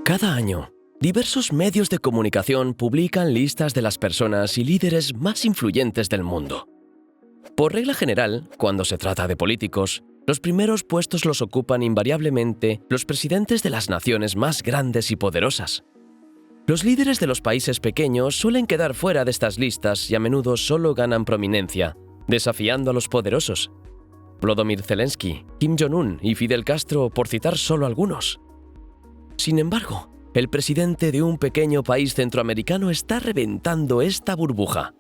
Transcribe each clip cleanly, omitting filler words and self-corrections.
Cada año, diversos medios de comunicación publican listas de las personas y líderes más influyentes del mundo. Por regla general, cuando se trata de políticos, los primeros puestos los ocupan invariablemente los presidentes de las naciones más grandes y poderosas. Los líderes de los países pequeños suelen quedar fuera de estas listas y a menudo solo ganan prominencia, desafiando a los poderosos. Volodymyr Zelensky, Kim Jong-un y Fidel Castro, por citar solo algunos. Sin embargo, el presidente de un pequeño país centroamericano está reventando esta burbuja,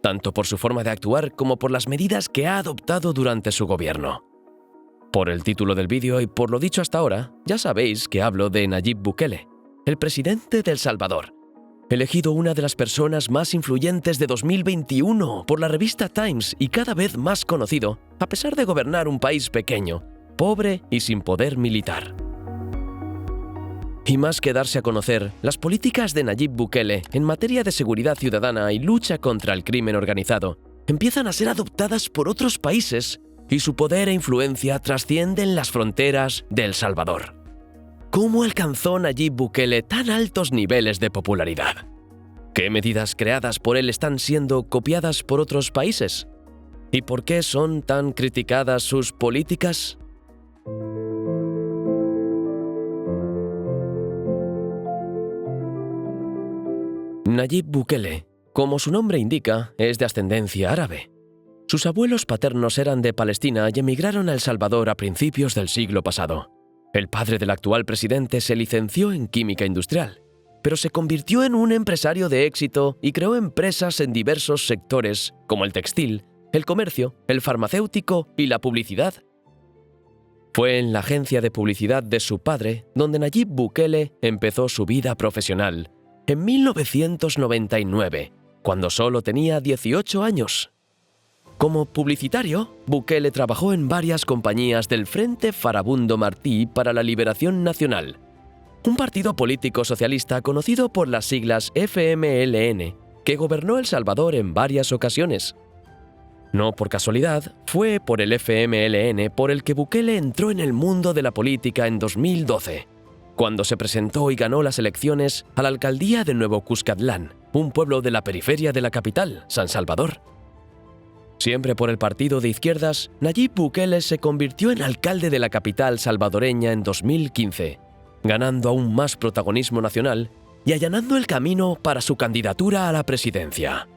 tanto por su forma de actuar como por las medidas que ha adoptado durante su gobierno. Por el título del vídeo y por lo dicho hasta ahora, ya sabéis que hablo de Nayib Bukele, el presidente de El Salvador, elegido una de las personas más influyentes de 2021 por la revista Times y cada vez más conocido, a pesar de gobernar un país pequeño, pobre y sin poder militar. Y más que darse a conocer, las políticas de Nayib Bukele en materia de seguridad ciudadana y lucha contra el crimen organizado empiezan a ser adoptadas por otros países y su poder e influencia trascienden las fronteras de El Salvador. ¿Cómo alcanzó Nayib Bukele tan altos niveles de popularidad? ¿Qué medidas creadas por él están siendo copiadas por otros países? ¿Y por qué son tan criticadas sus políticas? Nayib Bukele, como su nombre indica, es de ascendencia árabe. Sus abuelos paternos eran de Palestina y emigraron a El Salvador a principios del siglo pasado. El padre del actual presidente se licenció en química industrial, pero se convirtió en un empresario de éxito y creó empresas en diversos sectores, como el textil, el comercio, el farmacéutico y la publicidad. Fue en la agencia de publicidad de su padre donde Nayib Bukele empezó su vida profesional, en 1999, cuando solo tenía 18 años. Como publicitario, Bukele trabajó en varias compañías del Frente Farabundo Martí para la Liberación Nacional, un partido político socialista conocido por las siglas FMLN, que gobernó El Salvador en varias ocasiones. No por casualidad, fue por el FMLN por el que Bukele entró en el mundo de la política en 2012, cuando se presentó y ganó las elecciones a la alcaldía de Nuevo Cuscatlán, un pueblo de la periferia de la capital, San Salvador. Siempre por el partido de izquierdas, Nayib Bukele se convirtió en alcalde de la capital salvadoreña en 2015, ganando aún más protagonismo nacional y allanando el camino para su candidatura a la presidencia.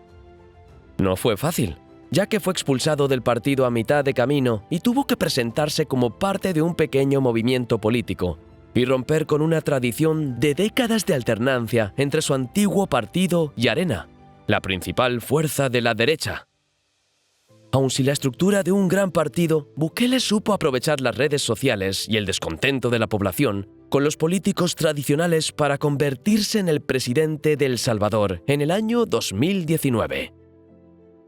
No fue fácil, ya que fue expulsado del partido a mitad de camino y tuvo que presentarse como parte de un pequeño movimiento político y romper con una tradición de décadas de alternancia entre su antiguo partido y Arena, la principal fuerza de la derecha. Aun sin la estructura de un gran partido, Bukele supo aprovechar las redes sociales y el descontento de la población con los políticos tradicionales para convertirse en el presidente de El Salvador en el año 2019.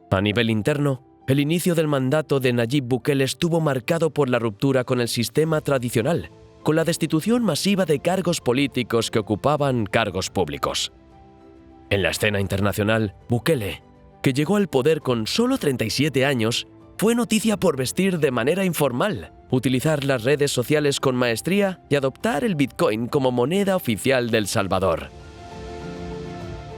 A nivel interno, el inicio del mandato de Nayib Bukele estuvo marcado por la ruptura con el sistema tradicional, con la destitución masiva de cargos políticos que ocupaban cargos públicos. En la escena internacional, Bukele, que llegó al poder con solo 37 años, fue noticia por vestir de manera informal, utilizar las redes sociales con maestría y adoptar el Bitcoin como moneda oficial de El Salvador.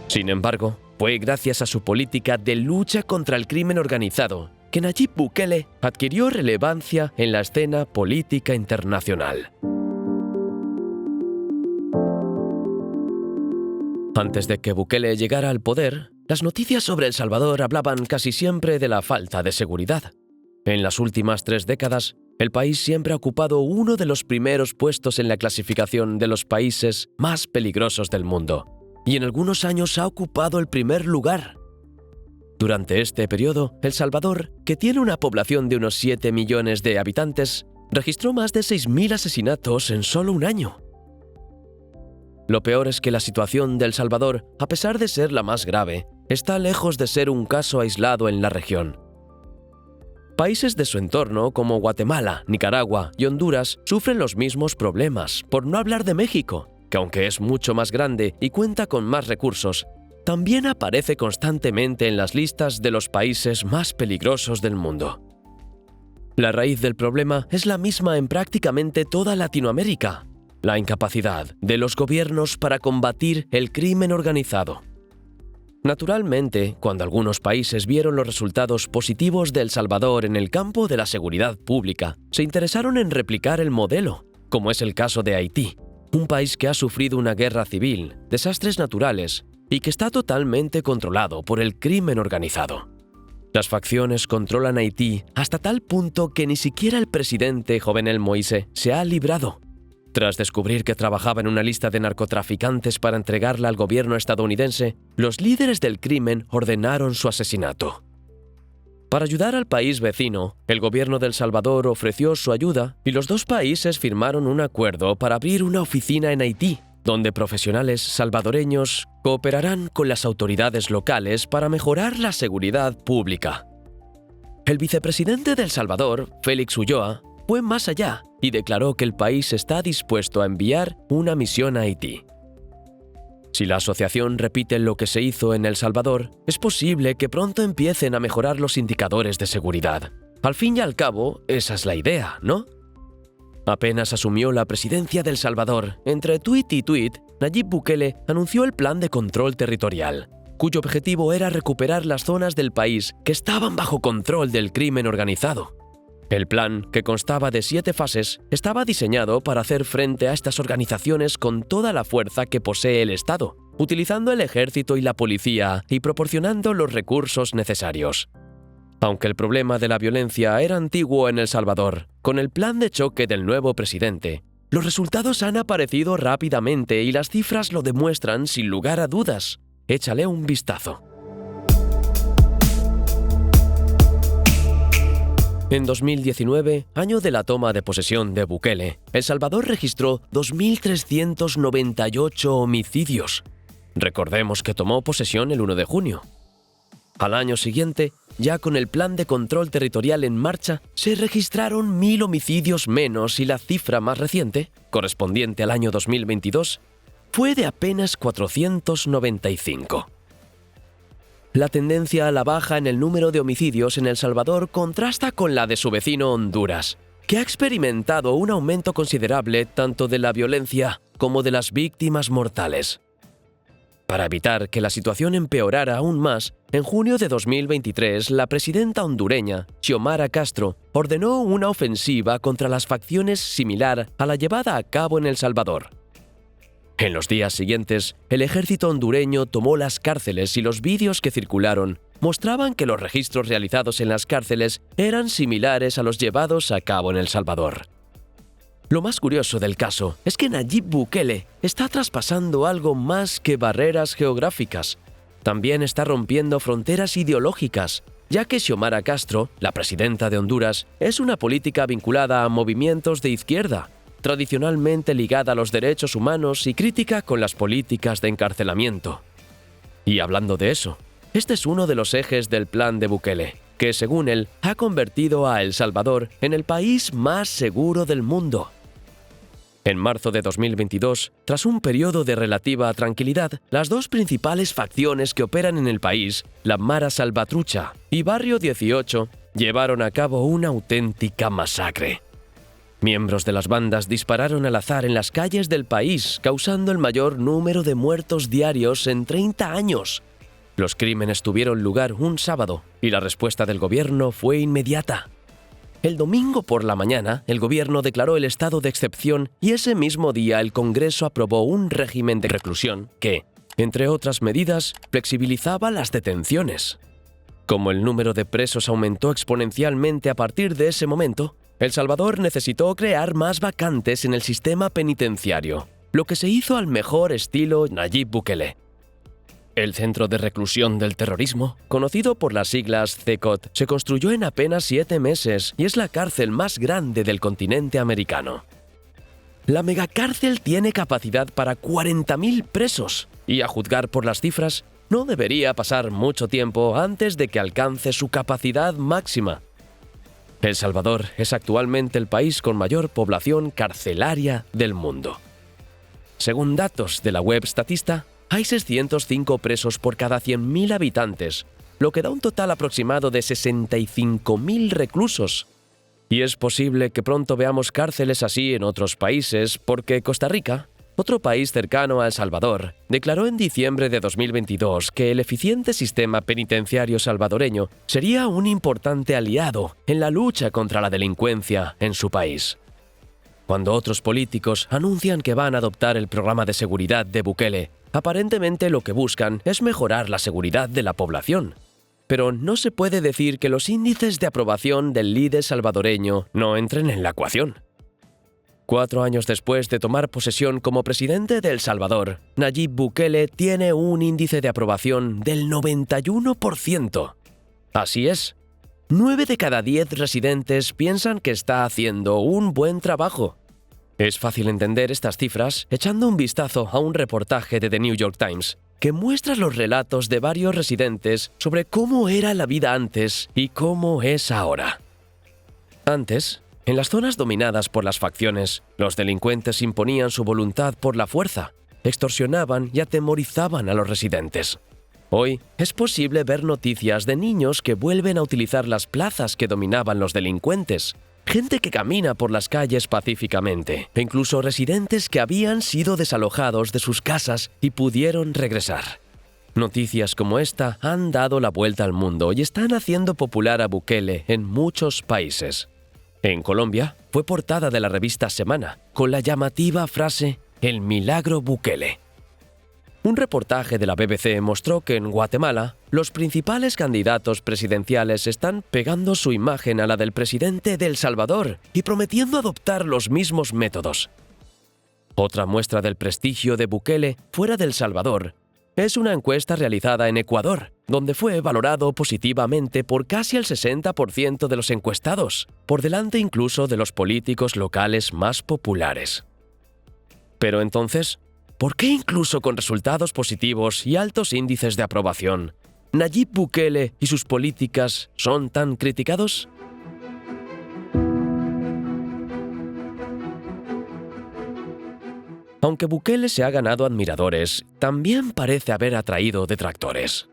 Sin embargo, fue gracias a su política de lucha contra el crimen organizado que Nayib Bukele adquirió relevancia en la escena política internacional. Antes de que Bukele llegara al poder, las noticias sobre El Salvador hablaban casi siempre de la falta de seguridad. En las últimas 3 décadas, el país siempre ha ocupado uno de los primeros puestos en la clasificación de los países más peligrosos del mundo, y en algunos años ha ocupado el primer lugar. Durante este periodo, El Salvador, que tiene una población de unos 7 millones de habitantes, registró más de 6.000 asesinatos en solo un año. Lo peor es que la situación de El Salvador, a pesar de ser la más grave, está lejos de ser un caso aislado en la región. Países de su entorno, como Guatemala, Nicaragua y Honduras, sufren los mismos problemas, por no hablar de México, que aunque es mucho más grande y cuenta con más recursos, también aparece constantemente en las listas de los países más peligrosos del mundo. La raíz del problema es la misma en prácticamente toda Latinoamérica: la incapacidad de los gobiernos para combatir el crimen organizado. Naturalmente, cuando algunos países vieron los resultados positivos de El Salvador en el campo de la seguridad pública, se interesaron en replicar el modelo, como es el caso de Haití, un país que ha sufrido una guerra civil, desastres naturales y que está totalmente controlado por el crimen organizado. Las facciones controlan Haití hasta tal punto que ni siquiera el presidente Jovenel Moïse se ha librado. Tras descubrir que trabajaba en una lista de narcotraficantes para entregarla al gobierno estadounidense, los líderes del crimen ordenaron su asesinato. Para ayudar al país vecino, el gobierno de El Salvador ofreció su ayuda y los dos países firmaron un acuerdo para abrir una oficina en Haití, donde profesionales salvadoreños cooperarán con las autoridades locales para mejorar la seguridad pública. El vicepresidente de El Salvador, Félix Ulloa, fue más allá y declaró que el país está dispuesto a enviar una misión a Haití. Si la asociación repite lo que se hizo en El Salvador, es posible que pronto empiecen a mejorar los indicadores de seguridad. Al fin y al cabo, esa es la idea, ¿no? Apenas asumió la presidencia de El Salvador, entre tuit y tuit, Nayib Bukele anunció el Plan de Control Territorial, cuyo objetivo era recuperar las zonas del país que estaban bajo control del crimen organizado. El plan, que constaba de 7 fases, estaba diseñado para hacer frente a estas organizaciones con toda la fuerza que posee el Estado, utilizando el ejército y la policía y proporcionando los recursos necesarios. Aunque el problema de la violencia era antiguo en El Salvador, con el plan de choque del nuevo presidente, los resultados han aparecido rápidamente y las cifras lo demuestran sin lugar a dudas. Échale un vistazo. En 2019, año de la toma de posesión de Bukele, El Salvador registró 2.398 homicidios. Recordemos que tomó posesión el 1 de junio. Al año siguiente, ya con el plan de control territorial en marcha, se registraron 1.000 homicidios menos y la cifra más reciente, correspondiente al año 2022, fue de apenas 495. La tendencia a la baja en el número de homicidios en El Salvador contrasta con la de su vecino Honduras, que ha experimentado un aumento considerable tanto de la violencia como de las víctimas mortales. Para evitar que la situación empeorara aún más, en junio de 2023 la presidenta hondureña, Xiomara Castro, ordenó una ofensiva contra las facciones similar a la llevada a cabo en El Salvador. En los días siguientes, el ejército hondureño tomó las cárceles y los vídeos que circularon mostraban que los registros realizados en las cárceles eran similares a los llevados a cabo en El Salvador. Lo más curioso del caso es que Nayib Bukele está traspasando algo más que barreras geográficas. También está rompiendo fronteras ideológicas, ya que Xiomara Castro, la presidenta de Honduras, es una política vinculada a movimientos de izquierda, tradicionalmente ligada a los derechos humanos y crítica con las políticas de encarcelamiento. Y hablando de eso, este es uno de los ejes del plan de Bukele, que según él ha convertido a El Salvador en el país más seguro del mundo. En marzo de 2022, tras un periodo de relativa tranquilidad, las dos principales facciones que operan en el país, la Mara Salvatrucha y Barrio 18, llevaron a cabo una auténtica masacre. Miembros de las bandas dispararon al azar en las calles del país, causando el mayor número de muertos diarios en 30 años. Los crímenes tuvieron lugar un sábado y la respuesta del gobierno fue inmediata. El domingo por la mañana, el gobierno declaró el estado de excepción y ese mismo día el Congreso aprobó un régimen de reclusión que, entre otras medidas, flexibilizaba las detenciones. Como el número de presos aumentó exponencialmente a partir de ese momento, El Salvador necesitó crear más vacantes en el sistema penitenciario, lo que se hizo al mejor estilo Nayib Bukele. El Centro de Reclusión del Terrorismo, conocido por las siglas CECOT, se construyó en apenas 7 meses y es la cárcel más grande del continente americano. La megacárcel tiene capacidad para 40.000 presos y, a juzgar por las cifras, no debería pasar mucho tiempo antes de que alcance su capacidad máxima. El Salvador es actualmente el país con mayor población carcelaria del mundo. Según datos de la web Statista, hay 605 presos por cada 100.000 habitantes, lo que da un total aproximado de 65.000 reclusos. Y es posible que pronto veamos cárceles así en otros países, porque Costa Rica, otro país cercano a El Salvador, declaró en diciembre de 2022 que el eficiente sistema penitenciario salvadoreño sería un importante aliado en la lucha contra la delincuencia en su país. Cuando otros políticos anuncian que van a adoptar el programa de seguridad de Bukele, aparentemente lo que buscan es mejorar la seguridad de la población. Pero no se puede decir que los índices de aprobación del líder salvadoreño no entren en la ecuación. 4 años después de tomar posesión como presidente de El Salvador, Nayib Bukele tiene un índice de aprobación del 91%. Así es, 9 de cada 10 residentes piensan que está haciendo un buen trabajo. Es fácil entender estas cifras echando un vistazo a un reportaje de The New York Times, que muestra los relatos de varios residentes sobre cómo era la vida antes y cómo es ahora. Antes, en las zonas dominadas por las facciones, los delincuentes imponían su voluntad por la fuerza, extorsionaban y atemorizaban a los residentes. Hoy es posible ver noticias de niños que vuelven a utilizar las plazas que dominaban los delincuentes, gente que camina por las calles pacíficamente, e incluso residentes que habían sido desalojados de sus casas y pudieron regresar. Noticias como esta han dado la vuelta al mundo y están haciendo popular a Bukele en muchos países. En Colombia, fue portada de la revista Semana, con la llamativa frase «El milagro Bukele». Un reportaje de la BBC mostró que en Guatemala, los principales candidatos presidenciales están pegando su imagen a la del presidente de El Salvador y prometiendo adoptar los mismos métodos. Otra muestra del prestigio de Bukele fuera de El Salvador es una encuesta realizada en Ecuador, donde fue valorado positivamente por casi el 60% de los encuestados, por delante incluso de los políticos locales más populares. Pero entonces, ¿por qué incluso con resultados positivos y altos índices de aprobación, Nayib Bukele y sus políticas son tan criticados? Aunque Bukele se ha ganado admiradores, también parece haber atraído detractores.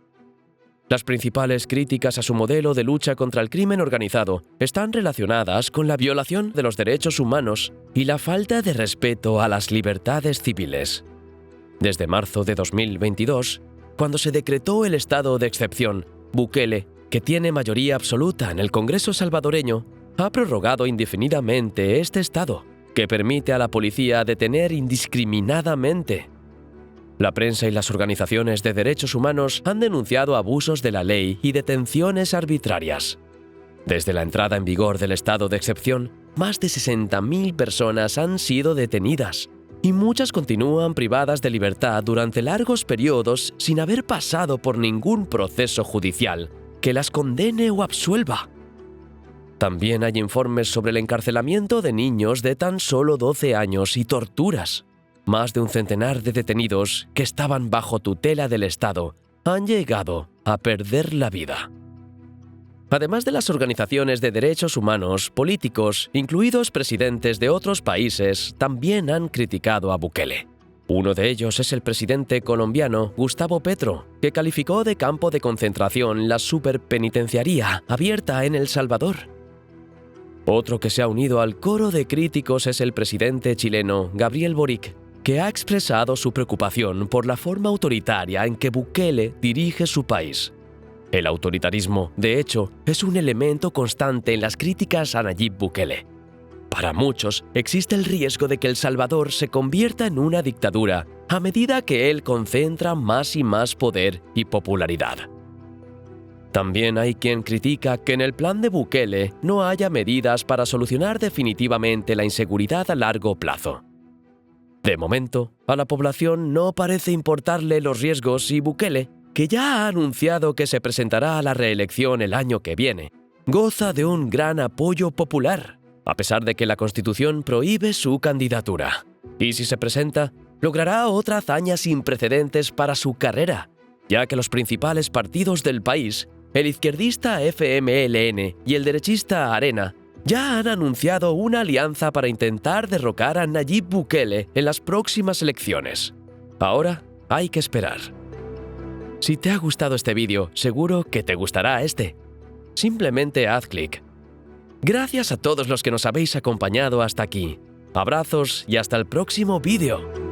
Las principales críticas a su modelo de lucha contra el crimen organizado están relacionadas con la violación de los derechos humanos y la falta de respeto a las libertades civiles. Desde marzo de 2022, cuando se decretó el estado de excepción, Bukele, que tiene mayoría absoluta en el Congreso salvadoreño, ha prorrogado indefinidamente este estado, que permite a la policía detener indiscriminadamente. La prensa y las organizaciones de derechos humanos han denunciado abusos de la ley y detenciones arbitrarias. Desde la entrada en vigor del estado de excepción, más de 60.000 personas han sido detenidas, y muchas continúan privadas de libertad durante largos periodos sin haber pasado por ningún proceso judicial que las condene o absuelva. También hay informes sobre el encarcelamiento de niños de tan solo 12 años y torturas. Más de un centenar de detenidos que estaban bajo tutela del Estado han llegado a perder la vida. Además de las organizaciones de derechos humanos, políticos, incluidos presidentes de otros países, también han criticado a Bukele. Uno de ellos es el presidente colombiano Gustavo Petro, que calificó de campo de concentración la superpenitenciaría abierta en El Salvador. Otro que se ha unido al coro de críticos es el presidente chileno Gabriel Boric, que ha expresado su preocupación por la forma autoritaria en que Bukele dirige su país. El autoritarismo, de hecho, es un elemento constante en las críticas a Nayib Bukele. Para muchos, existe el riesgo de que El Salvador se convierta en una dictadura a medida que él concentra más y más poder y popularidad. También hay quien critica que en el plan de Bukele no haya medidas para solucionar definitivamente la inseguridad a largo plazo. De momento, a la población no parece importarle los riesgos y Bukele, que ya ha anunciado que se presentará a la reelección el año que viene, goza de un gran apoyo popular, a pesar de que la Constitución prohíbe su candidatura. Y si se presenta, logrará otra hazaña sin precedentes para su carrera, ya que los principales partidos del país, el izquierdista FMLN y el derechista Arena, ya han anunciado una alianza para intentar derrocar a Nayib Bukele en las próximas elecciones. Ahora hay que esperar. Si te ha gustado este vídeo, seguro que te gustará este. Simplemente haz clic. Gracias a todos los que nos habéis acompañado hasta aquí. Abrazos y hasta el próximo vídeo.